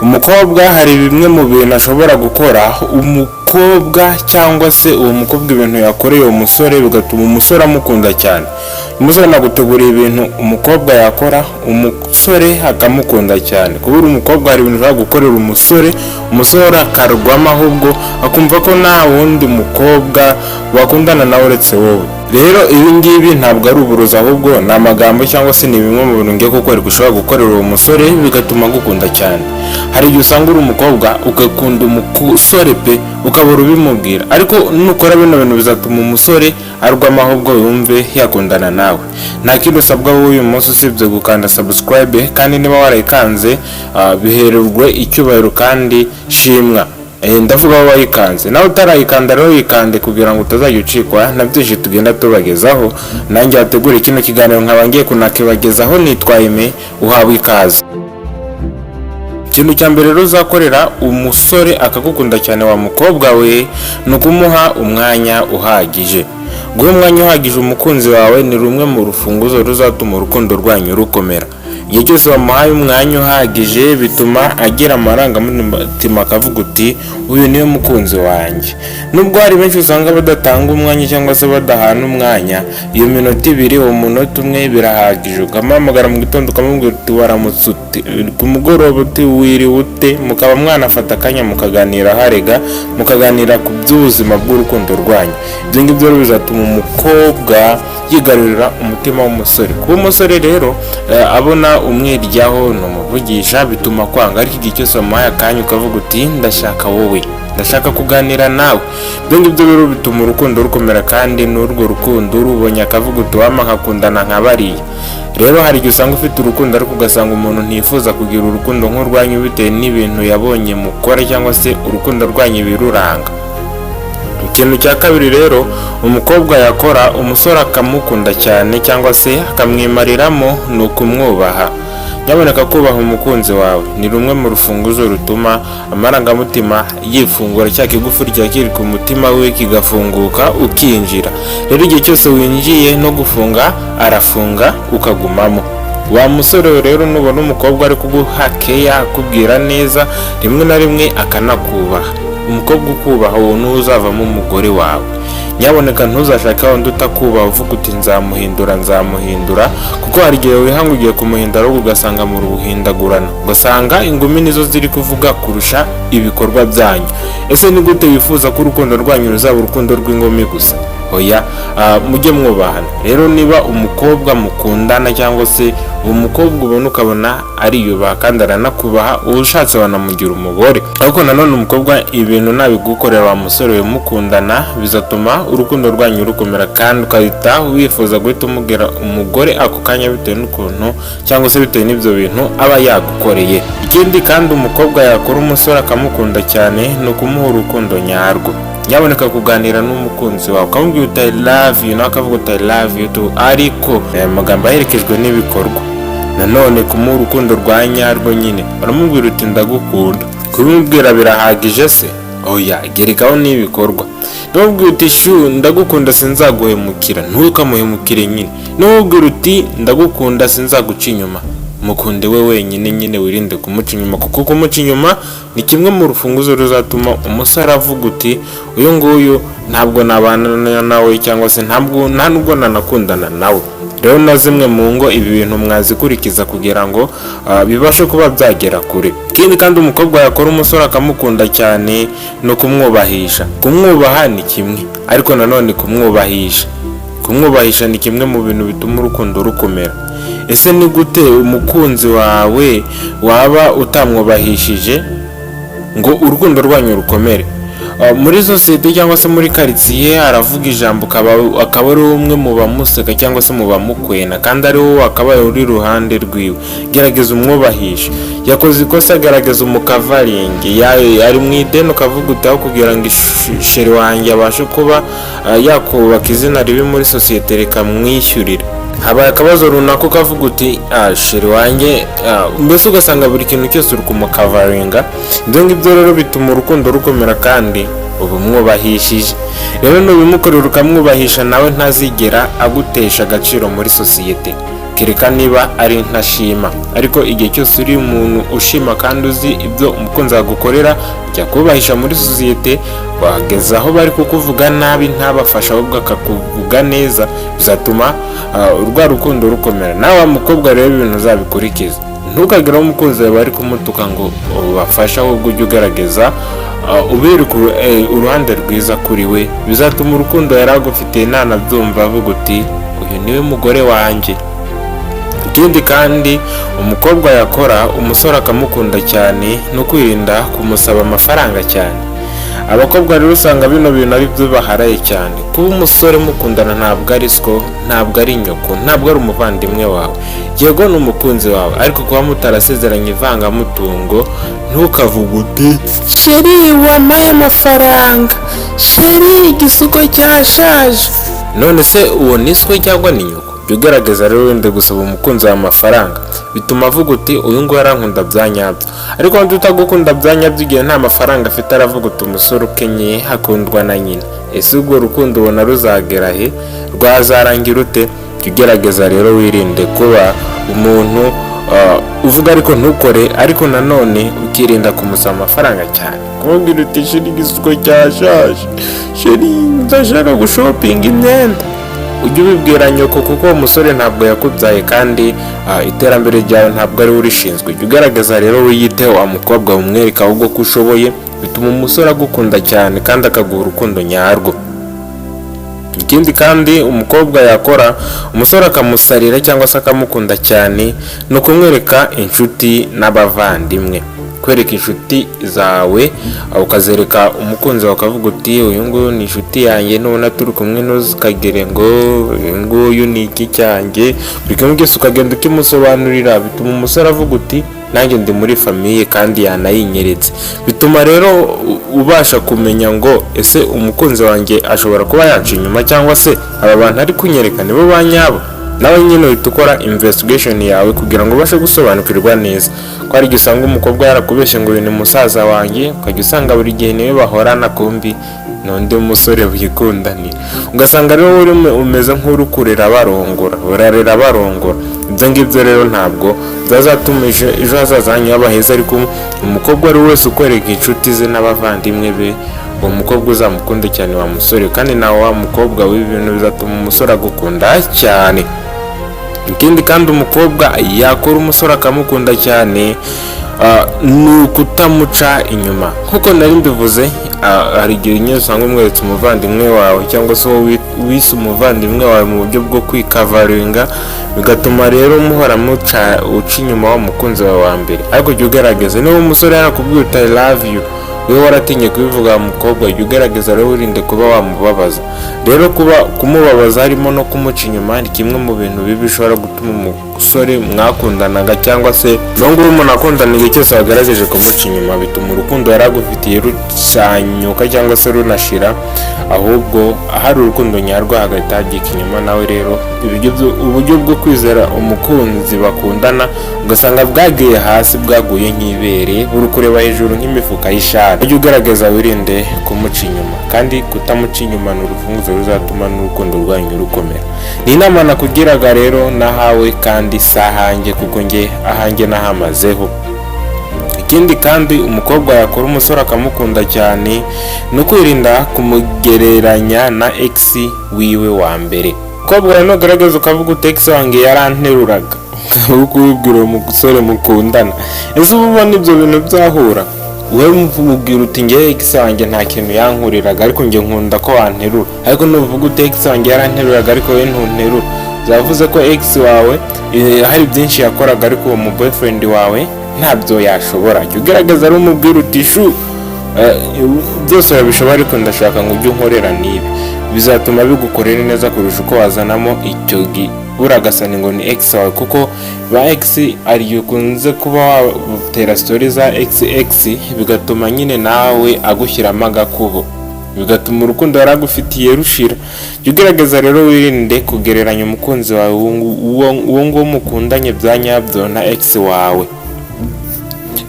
umukobwa hari bimwe mu bintu ashobora gukora umukobwa cyangwa se uwo mukobwa ibintu yakoreye umusore bigatuma umusore amukunda cyane. Umusore naguteguriye ibintu umukobwa yakora umusore akamukunda cyane. Kubura umukobwa hari ibintu ushobora gukorera umusore akarwama ahubwo akumva ko nta wundi mukobwa wakundana nawe uretse wowe. Rero ibi ngibi ntabwo ari uburozi ahubwo ni amagambo cyangwa se ni bimwe mu bintu ngiye kukwereka ushobora gukorera uwo musore bigatuma agukunda cyane. Hari igihe usanga uri umukobwa ugakunda umusore pe ukabura ubimubwira, ariko nukora bino bintu bizatuma umusore arwama ahubwo yumve yakundana nawe. Nta kindi usabwa wowe uyu munsi usibye gukanda subscribe, kandi niba warayikanze bihererwe icyubahiro kandi shimwa. Ndavuga aho wayikanze, nawe utarayikanda rero yikande kugira ngo utazajya ucikwa na byinshi tugenda tubagezaho. Nanjye wategura kino kiganiro nkaba ngiye kunakibagezaho nitwaye Aime, uhawe ikaze. Ikintu cya mbere rero uzakorera umusore akagukunda cyane wa mukobwa we ni ukumuha umwanya uhagije. Guha umwanya uhagije umukunzi wawe ni rumwe mu rufunguzo ruzatuma urukundo rwanyu rukomera. Igihe cyose wamuhaye umwanya uhagije bituma agira amarangamutima akavuga uti uyu niwe mukunzi wanjye. Nubwo hari benshi usanga badatanga umwanya cyangwa se badahana umwanya, iyo minota ibiri umunota umwe birahagije. Ukamuhamagara mu gitondo ukamubwira uti waramutse ute, ku mugoroba uti wiriwe ute, mukaba mwanafata akanya mukaganira harega, mukaganira ku by'ubuzima bw'urukundo rwanyu. Ibyo ngibyo rero bizatuma umukobwa yigarurira umutima w'umusore. Kuba umusore rero abona umwiryaho numuvugisha bituma kwanga, ariko igihe cyose wamuhaye akanya ukavuga uti ndashaka wowe, ndashaka kuganira nawe, ibyo ngibyo rero bituma urukundo rukomera kandi n'urwo rukundo rubonye akavuga uti wama nkakundana nka bariya. Rero hari igihe usanga ufite urukundo ariko ugasanga umuntu ntiyifuza kugira urukundo nk'urwanyu bitewe n'ibintu yabonye mukora cyangwa se urukundo rwanyu biruranga. Ikintu cya kabiri rero umukobwa yakora umusore akamukunda cyane cyangwa se akamwimariramo ni ukumwubaha. Nyaboneka kubaha umukunzi wawe ni rumwe mu rufunguzo rutuma amarangamutima yifungura, cya kigufuri kiri ku mutima we kigafunguka ukinjira. Rero igihe cyose winjiye no gufunga arafunga ukagumamo. Wa musore rero nubona umukobwa ari kuguha keya, akubwira neza, rimwe na rimwe akanakubaha. Umukobwa ukubaha uwo ntuzavamo umugore wawe. Nyaboneka ntuzashake wundi utakubaha uvuga uti nzamuhindura, kuko hari igihe wihanga ugiye kumuhindura ahubwo ugasanga mu ruhindagurana, ugasanga ingumi nizo ziri kuvuga kurusha ibikorwa byanyu. Ese ni gute wifuza ko urukundo rwanyu ruzaba urukundo rw'ingumi gusa? Oya, mujye mwubahana. Rero niba umukobwa mukundana cyangwa se umukobwa ubona ukabona ariyubaha kandi aranakubaha, ushatse wanamugira umugore. Ariko nanone umukobwa ibintu nabigukorera wa musore we mukundana bizatuma urukundo rwanyu rukomera, kandi ukahita wifuza guhita umubwira umugore ako kanya bitewe n'ukuntu cyangwa se bitewe n'ibyo bintu aba yagukoreye. Ikindi kandi umukobwa yakora umusore akamukunda cyane ni ukumuha urukundo nyarwo. Nyaboneka kuganira n'umukunzi wawe ukamubwira uti I love you, nawe akavuga uti I love you too, ariko amagambo aherekejwe n'ibikorwa. Nanone kumuha urukundo rwa nyarwo nyine uramubwira uti ndagukunda. Kubimubwira birahagije se? Oya, gerekaho n'ibikorwa. Numubwira uti shu ndagukunda sinzaguhemukira, ntukamuhemukire nyine. Numubwira uti ndagukunda sinzaguca inyuma, mukunde we wenyine nyine, wirinde kumuca inyuma, kuko kumuca inyuma ni kimwe mu rufunguzo ruzatuma umusore avuga uti uyu nguyu ntabwo nabana nawe cyangwa se nta nubwo nanakundana nawe. Rero na zimwe mu ngo ibi bintu mwazikurikiza kugira ngo bibashe kuba byagera kure. Ikindi kandi umukobwa yakora umusore akamukunda cyane no kumwubahisha. Kumwubaha ni kimwe, ariko nanone kumwubahisha ni kimwe mu bintu bituma urukundo rukomera. Ese ni gute umukunzi wawe waba utamwubahishije ngo urukundo rwanyu rukomere? Muri sosiyete cyangwa se muri karitsiye aravuga ijambo akaba ari umwe mu bamuseka cyangwa se mu bamukwena, kandi ari wowe akaba uri iruhande rwiwe. Gerageza umwubahishe. Yakoze ikosa, gerageza umukavaringi. Ari mu ideni ukavuga utaho kugira ngo isheri wanjye abashe kuba yakubaka izina ribi muri sosiyete, reka mwishyurire. Habaye akabazo runaka ukavuga uti sheri wanjye, mbese ugasanga buri kintu cyose uri kumukavaringa. Ibyo ngibyo rero bituma urukundo rukomera kandi uba umwubahishije. Rero nubimukorera ukamwubahisha nawe ntazigera agutesha agaciro muri sosiyete. kereka niba ari ntashima. Ariko igihe cyose uri umuntu ushima kandi uzi ibyo umukunzi agukorera, jya kubahisha muri sosiyete, wageza aho bari kukuvuga nabi ntabafasha ahubwo akakuvuga neza, bizatuma urwa rukundo rukomera. Nawe mukobwa rero ibintu uzabikurikiza, ntukagire aho umukunzi wawe bari kumutuka ngo ubafashe, ahubwo ujye ugerageza ubereke uruhande rwiza kuri we, bizatuma urukundo yari agufitiye ntanabyumva avuga uti uyu niwe mugore wanjye. Ikindi kandi umukobwa yakora umusore akamukunda cyane no kwirinda kumusaba amafaranga cyane. Abakobwa rero usanga bino bintu ari byo baharaye cyane. Kuba umusore mukundana ntabwo ari siko, ntabwo ari nyoko, ntabwo ari umuvandimwe wawe, yego ni umukunzi wawe, ariko kuba mutarasezeranye ivangamutungo, ntukavuge uti sheri wampaye amafaranga, sheri igisuko cyashaje. None se uwo ni siko cyangwa ni nyoko? Jya ugerageza rero wende gusaba umukunzi wawe amafaranga, bituma avuga uti uyu nguyu arankunda bya nyabyo. Ariko wenda utagukunda bya nyabyo igihe nta mafaranga afite, aravuga uti umusore ukenyeye hakundwa na nyina. Ese ubwo rukundo ubona ruzagera he? Rwazarangira ute? Jya ugerageza rero wirinde kuba umuntu uvuga ariko ntukore, ariko nanone ukirinda kumusaba amafaranga cyane. Kumubwira uti sheri igisuko cyashaje, sheri ndashaka gushopinga imyenda, ujye ubibwira nyoko, kuko uwo musore ntabwo yakubyaye kandi iterambere ryawe ntabwo ari we urishinzwe. Jya ugaragaza rero wiyiteho wa mukobwa, umwereka ahubwo ko ushoboye, bituma umusore agukunda cyane kandi akaguha urukundo nyarwo. Ikindi kandi umukobwa yakora umusore akamusarira cyangwa se akamukunda cyane, ni ukumwereka inshuti n'abavandimwe. Kwereka inshuti zawe ukazereka umukunzi wawe, ukavuga uti uyu nguyu ni inshuti yanjye, nubona turi kumwe ntuzikagere ngo uyu nguyu ni iki cyanjye. Buri kimwe cyose ukagenda ukimusobanurira, bituma umusore avuga uti nanjye ndi muri famiye kandi yanayinyeretse. Bituma rero ubasha kumenya ngo ese umukunzi wanjye ashobora kuba yanca inyuma, cyangwa se aba bantu ari kunyereka nibo ba nyabo. Nawe nyine uhita ukora investigation yawe kugira ngo ubashe gusobanukirwa neza. Ko hari igihe usanga umukobwa yarakubeshye ngo uyu ni musaza wanjye, ukajya usanga buri gihe niwe bahorana, kumbi n'undi musore bikundanira. Ugasanga rero umeze nk'uri kurera barongora, urarera barongora. Ibyo ngibyo rero ntabwo byazatuma ejo hazaza hanyu haba heza. Ariko umukobwa ari wese ukwereka inshuti ze n'abavandimwe be, uwo mukobwa uzamukunde cyane wa musore, kandi nawe wa mukobwa w'ibintu bizatuma umusore agukunda cyane. Ikindi kandi umukobwa yakora umusore akamukunda cyane, ni ukutamuca inyuma. Nkuko nari mbivuze, hari igihe nyine usanga umweretse umuvandimwe wawe, cyangwa se wise umuvandimwe wawe mu buryo bwo kwikavaringa, bigatuma rero muhora uca inyuma w'umukunzi wawe wa mbere. Ariko jya ugerageza, niba umusore yarakubwiye uti I love you, wowe waratinye kubivuga umukobwa, jya ugerageza rero wirinde kuba wamubabaza. Rero kuba kumubabaza harimo no kumuca inyuma, ni kimwe mu bintu bibi bishobora gutuma umusore mwakundanaga, cyangwa se n'ubwo umuntu akundana igihe cyose wagaragaje kumuca inyuma, bituma urukundo yari agufitiye rusanyuka cyangwa se runashira, ahubwo ahari urukundo nyarwo hagahita hagika inyuma. Nawe rero uburyo bwo kwizera umukunzi bakundana ugasanga bwagiye hasi, bwaguye nk'ibere, uri kureba hejuru nk'imifuka y'ishati. Ujye ugaragaza wirinde kumuca inyuma, kandi kutamuca inyuma ni urufunguzo ruzatuma n'urukundo rwanyu rukomera. Ni inama nakugiraga rero nahawe, kandi si ahanjye kuko njye ahanjye nahamazeho. Ikindi kandi umukobwa yakora umusore akamukunda cyane, ni ukwirinda kumugereranya na ex wiwe wa mbere. Umukobwa rero nugaragaza ukavuga uti ex wanjye yaranteruraga, uko ubibwira uwo musore mukundana, ese uba ubona ibyo bintu byahura? Wowe mubwira uti ngewe ex wanjye nta kintu yankuriraga, ariko njye nkunda ko wanterura. Ariko nuvuga uti ex wanjye yaranteruraga ariko we ntunterura, zavuze ko ex wawe hari byinshi yakoraga, ariko uwo mu boyfriend wawe ntabyo yashobora. Jya ugaragaza ari umubwira uti shu byose urabishobora, ariko ndashaka ngo ujye unkorera n'ibi. Bizatuma bigukorera neza kurusha uko wazanamo icyo uragasani ngo ni ex wawe, kuko ba ex ari ukunze kuba watera story za ex, bigatuma nyine nawe agushyiramo agakubo, bigatuma urukundo yaragufitiye rushira. Jya ugerageza rero wirinde kugereranya umukunzi wawe uwo nguwo mukundanye bya nyabyo na ex wawe.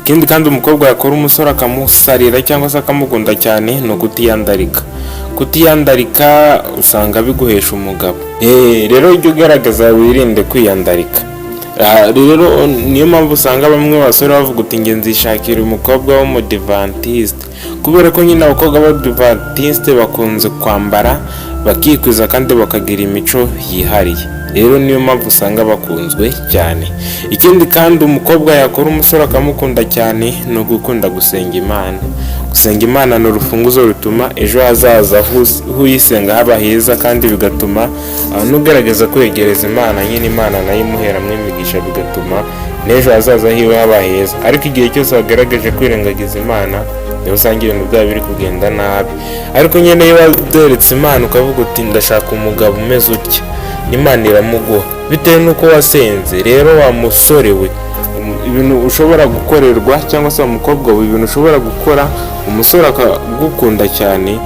Ikindi kandi umukobwa yakora umusore akamusarira cyangwa se akamukunda cyane, ni ukutiyandarika. kutiyandarika usanga biguhesha umugabo. Rero ujye ugaragaza wirinde kwiyandarika. Rero niyo mpamvu usanga bamwe basore bavuga uti nge nzishakira umukobwa w'umudivantiste, kubera ko nyine abakobwa b'abadivantiste bakunze kwambara bakikwiza kandi bakagira imico yihariye. Rero niyo mpamvu usanga bakunzwe cyane. Ikindi kandi umukobwa yakora umusore akamukunda cyane ni ugukunda gusenga Imana. Gusenga Imana ni urufunguzo rutuma ejo hazaza h'uyisenga haba heza, kandi bigatuma nugaragaza kwegereza Imana, nyine Imana nayo imuheramo imigisha, bigatuma n'ejo hazaza hiwe haba heza. Ariko igihe cyose wagaragaje kwirengagiza Imana niho usanga ibintu byaba biri kugenda nabi. Ariko nyine iyo waderetse Imana ukavuga uti ndashaka umugabo umeze utya, Imana iramuguha bitewe n'uko wasenze. Rero wa musore we, ibintu ushobora gukorerwa cyangwa se umukobwa we, ibintu ushobora gukora umusore akagukunda cyane,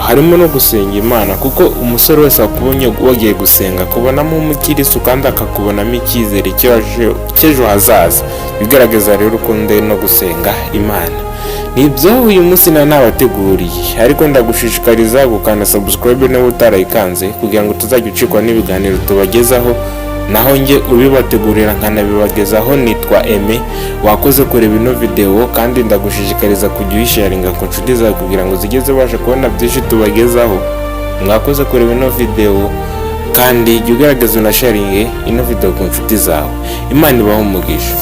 harimo no gusenga Imana, kuko umusore wese akubonye wagiye gusenga akubonamo umukiristo kandi akakubonamo icyizere cy'ejo hazaza. Bigaragaza rero ukunde no gusenga Imana. Nibyo uyu munsi nabateguriye, ariko ndagushishikariza gukanda subscribe niba utarayikanze, kugira ngo tuzajye ucikwa n'ibiganiro tubagezaho, naho nge ubibategurira nkanabibagezaho. Nitwa Aime, wakoze kureba ino video, kandi ndagushishikariza kujya uyisharinga ku nshuti zawe kugira ngo zijye zibasha kubona byinshi tubagezaho. Mwakoze kureba ino video, kandi jya ugaragaza unasharinge ino video ku nshuti zawe. Imana ibahe umugisha.